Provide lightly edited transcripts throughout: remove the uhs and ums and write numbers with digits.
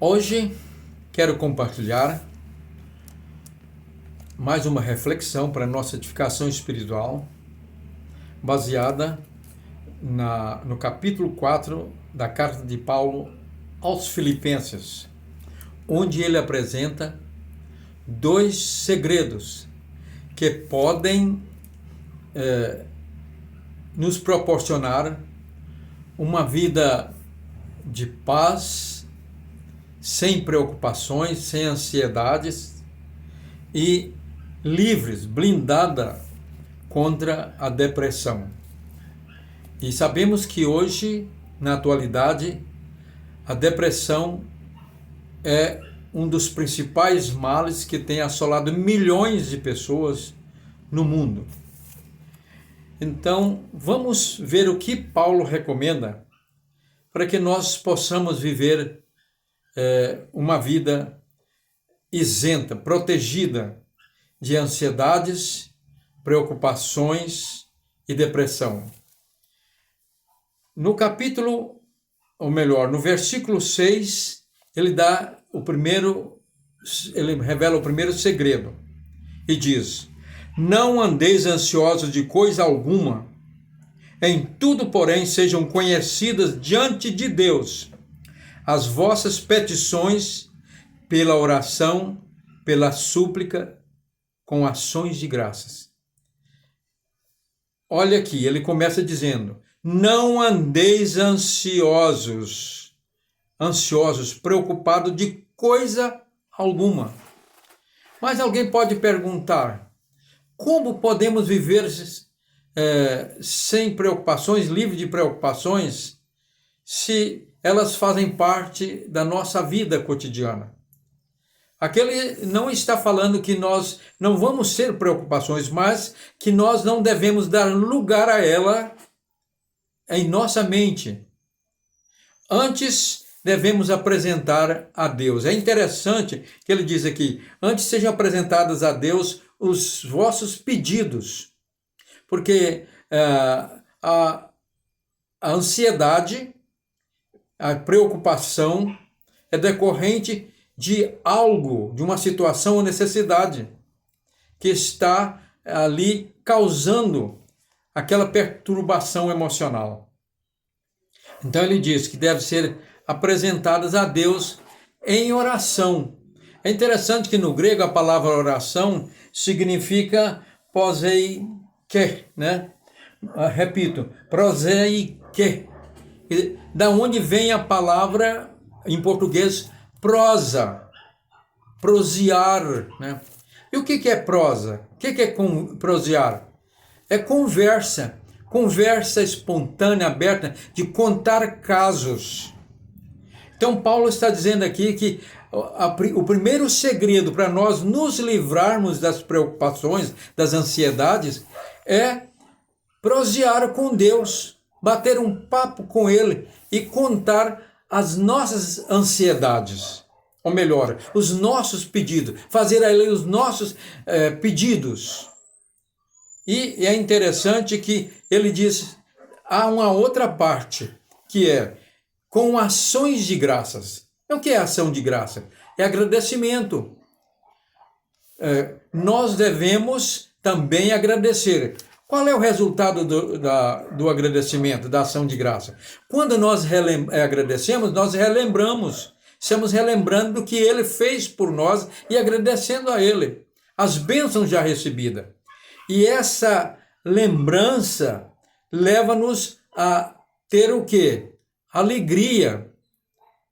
Hoje quero compartilhar mais uma reflexão para nossa edificação espiritual, baseada no capítulo 4 da carta de Paulo aos Filipenses, onde ele apresenta dois segredos que podem nos proporcionar uma vida de paz, sem preocupações, sem ansiedades e livres, blindada contra a depressão. E sabemos que hoje, na atualidade, a depressão é um dos principais males que tem assolado milhões de pessoas no mundo. Então, vamos ver o que Paulo recomenda para que nós possamos viver uma vida isenta, protegida de ansiedades, preocupações e depressão. No versículo 6, ele revela o primeiro segredo e diz: não andeis ansiosos de coisa alguma, em tudo, porém, sejam conhecidas diante de Deus as vossas petições pela oração, pela súplica, com ações de graças. Olha aqui, ele começa dizendo: não andeis ansiosos, preocupados de coisa alguma. Mas alguém pode perguntar: como podemos viver sem preocupações, livre de preocupações, se elas fazem parte da nossa vida cotidiana? Aqui ele não está falando que nós não vamos ter preocupações, mas que nós não devemos dar lugar a ela em nossa mente. Antes, devemos apresentar a Deus. É interessante que ele diz aqui: antes sejam apresentadas a Deus os vossos pedidos, porque a ansiedade, a preocupação é decorrente de algo, de uma situação ou necessidade que está ali causando aquela perturbação emocional. Então ele diz que deve ser apresentadas a Deus em oração. É interessante que no grego a palavra oração significa proseike, né? Repito, proseike. Da onde vem a palavra, em português, prosa, prosear, né? E o que é prosa? O que é prosear? É conversa espontânea, aberta, de contar casos. Então Paulo está dizendo aqui que o primeiro segredo para nós nos livrarmos das preocupações, das ansiedades, é prosear com Deus, bater um papo com Ele e contar as nossas ansiedades, ou melhor, os nossos pedidos, fazer a Ele os nossos pedidos. E é interessante que ele diz, há uma outra parte, que é com ações de graças. O que é ação de graça? É agradecimento. Nós devemos também agradecer. Qual é o resultado do agradecimento, da ação de graça? Quando nós agradecemos, nós relembramos. Estamos relembrando do que Ele fez por nós e agradecendo a Ele as bênçãos já recebidas. E essa lembrança leva-nos a ter o quê? Alegria,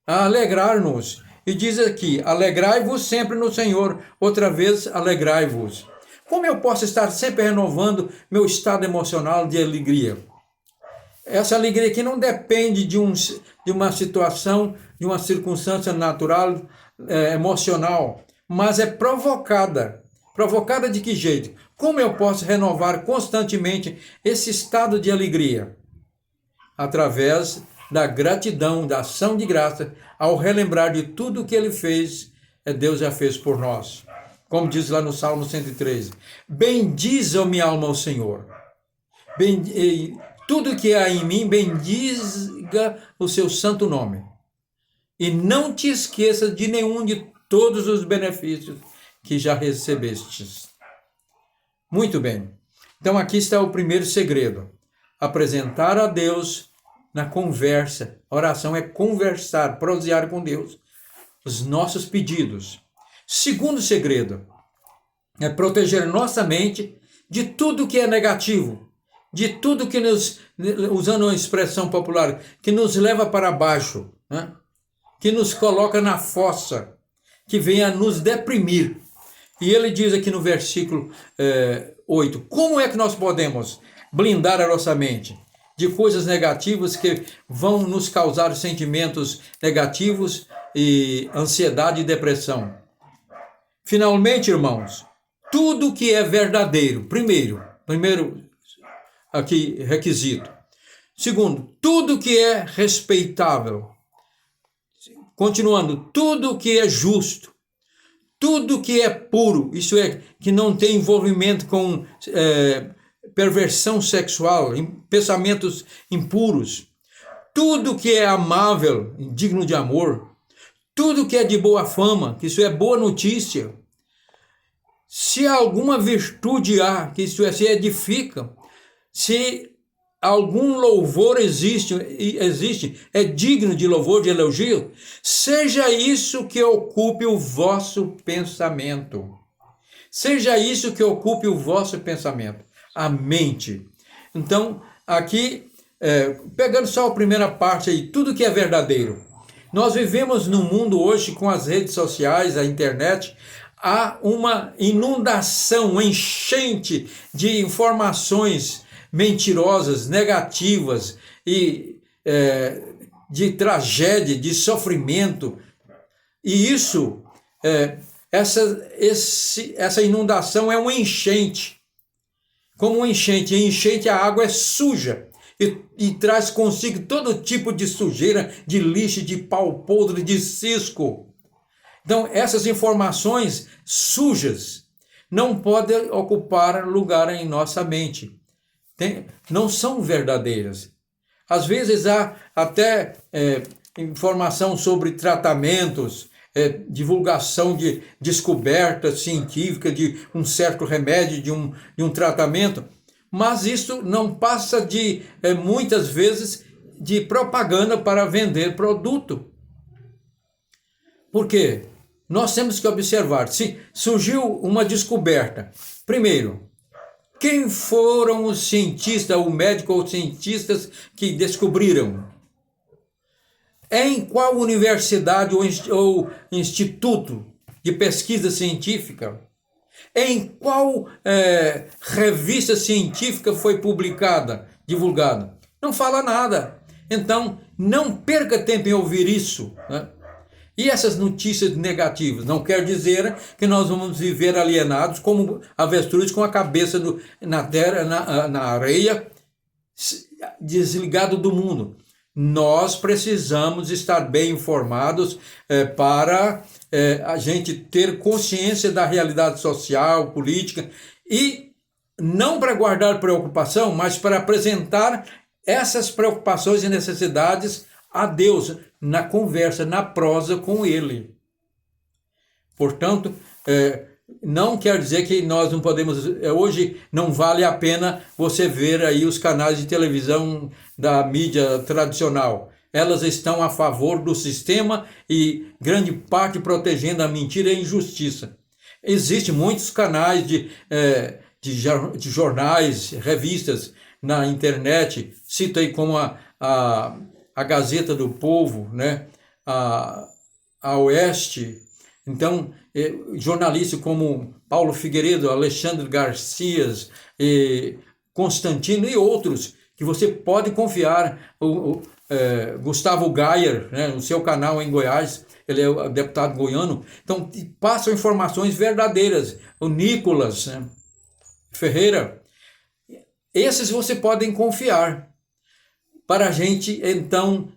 a alegrar-nos. E diz aqui: alegrai-vos sempre no Senhor. Outra vez, alegrai-vos. Como eu posso estar sempre renovando meu estado emocional de alegria? Essa alegria aqui não depende de uma situação, de uma circunstância natural, emocional, mas é provocada. Provocada de que jeito? Como eu posso renovar constantemente esse estado de alegria? Através da gratidão, da ação de graça, ao relembrar de tudo que Ele fez, Deus já fez por nós. Como diz lá no Salmo 113, bendize a minha alma ao Senhor. Tudo que há em mim, bendiga o seu santo nome. e não te esqueças de nenhum de todos os benefícios que já recebestes. Muito bem. Então aqui está o primeiro segredo. Apresentar a Deus na conversa. A oração é conversar, prosear com Deus os nossos pedidos. Segundo segredo é proteger nossa mente de tudo que é negativo, de tudo que nos, usando uma expressão popular, que nos leva para baixo, né? Que nos coloca na fossa, que vem a nos deprimir. E ele diz aqui no versículo 8, como é que nós podemos blindar a nossa mente de coisas negativas que vão nos causar sentimentos negativos e ansiedade e depressão? Finalmente, irmãos, tudo que é verdadeiro, primeiro aqui requisito. Segundo, tudo que é respeitável. Continuando, tudo que é justo, tudo que é puro, isso é, que não tem envolvimento com perversão sexual, pensamentos impuros, tudo que é amável, digno de amor, tudo que é de boa fama, que isso é boa notícia, se alguma virtude há, que isso é, se edifica, se algum louvor existe, é digno de louvor, de elogio, seja isso que ocupe o vosso pensamento. Seja isso que ocupe o vosso pensamento, a mente. Então, aqui, pegando só a primeira parte aí, tudo que é verdadeiro. Nós vivemos num mundo hoje com as redes sociais, a internet, há uma inundação, uma enchente de informações mentirosas, negativas e de tragédia, de sofrimento. E isso, essa inundação é uma enchente. Como uma enchente, em enchente a água é suja e traz consigo todo tipo de sujeira, de lixo, de pau podre, de cisco. Então, essas informações sujas não podem ocupar lugar em nossa mente. Não são verdadeiras. Às vezes há até informação sobre tratamentos, divulgação de descoberta científica de um certo remédio, de um tratamento, mas isso não passa de, muitas vezes, de propaganda para vender produto. Por quê? Nós temos que observar, se surgiu uma descoberta, primeiro, quem foram os cientistas, o médico ou cientistas que descobriram? Em qual universidade ou instituto de pesquisa científica? Em qual revista científica foi publicada, divulgada? Não fala nada. Então, não perca tempo em ouvir isso, né? E essas notícias negativas não quer dizer que nós vamos viver alienados como avestruz com a cabeça na terra, na areia, desligado do mundo. Nós precisamos estar bem informados para a gente ter consciência da realidade social, política, e não para guardar preocupação, mas para apresentar essas preocupações e necessidades a Deus, na conversa, na prosa com Ele. Portanto, não quer dizer que nós não podemos... Hoje não vale a pena você ver aí os canais de televisão da mídia tradicional. Elas estão a favor do sistema e grande parte protegendo a mentira e a injustiça. Existem muitos canais de jornais, revistas na internet, cito aí como a Gazeta do Povo, né? a Oeste. Então, jornalistas como Paulo Figueiredo, Alexandre Garcias, Constantino e outros, que você pode confiar. Gustavo Gayer, né? No seu canal em Goiás, ele é o deputado goiano. Então, passam informações verdadeiras. O Nicolas, né? Ferreira, esses você pode confiar, para a gente, então,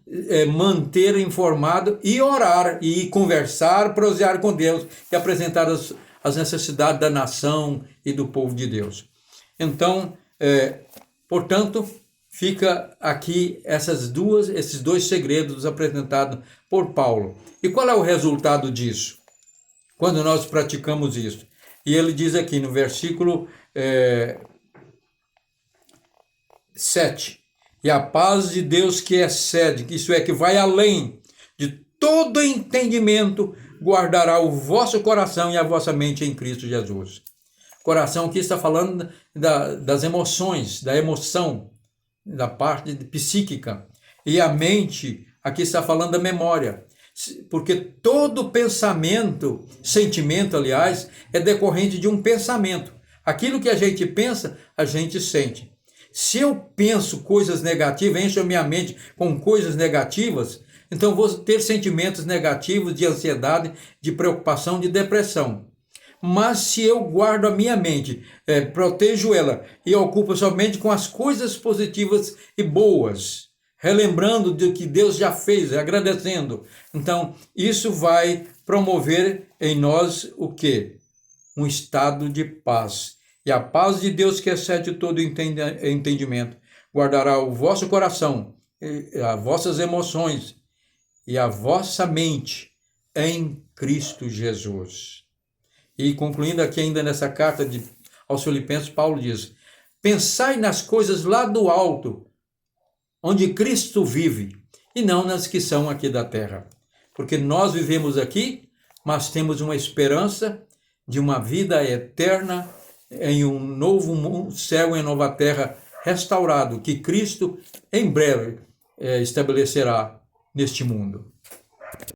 manter informado e orar, e conversar, prosear com Deus, e apresentar as necessidades da nação e do povo de Deus. Então, portanto, fica aqui esses dois segredos apresentados por Paulo. E qual é o resultado disso? Quando nós praticamos isso. E ele diz aqui no versículo 7. E a paz de Deus que excede, isso é, que vai além de todo entendimento, guardará o vosso coração e a vossa mente em Cristo Jesus. Coração aqui está falando das emoções, da emoção, da parte psíquica. E a mente aqui está falando da memória. Porque todo pensamento, sentimento, aliás, é decorrente de um pensamento. Aquilo que a gente pensa, a gente sente. Se eu penso coisas negativas, encho a minha mente com coisas negativas, então vou ter sentimentos negativos de ansiedade, de preocupação, de depressão. Mas se eu guardo a minha mente, protejo ela e ocupo somente com as coisas positivas e boas, relembrando do que Deus já fez, agradecendo, então isso vai promover em nós o quê? Um estado de paz. E a paz de Deus que excede todo entendimento guardará o vosso coração, as vossas emoções e a vossa mente em Cristo Jesus. E concluindo aqui ainda nessa carta aos Filipenses, Paulo diz: pensai nas coisas lá do alto, onde Cristo vive, e não nas que são aqui da terra. Porque nós vivemos aqui, mas temos uma esperança de uma vida eterna em um novo céu e nova terra restaurado, que Cristo em breve estabelecerá neste mundo.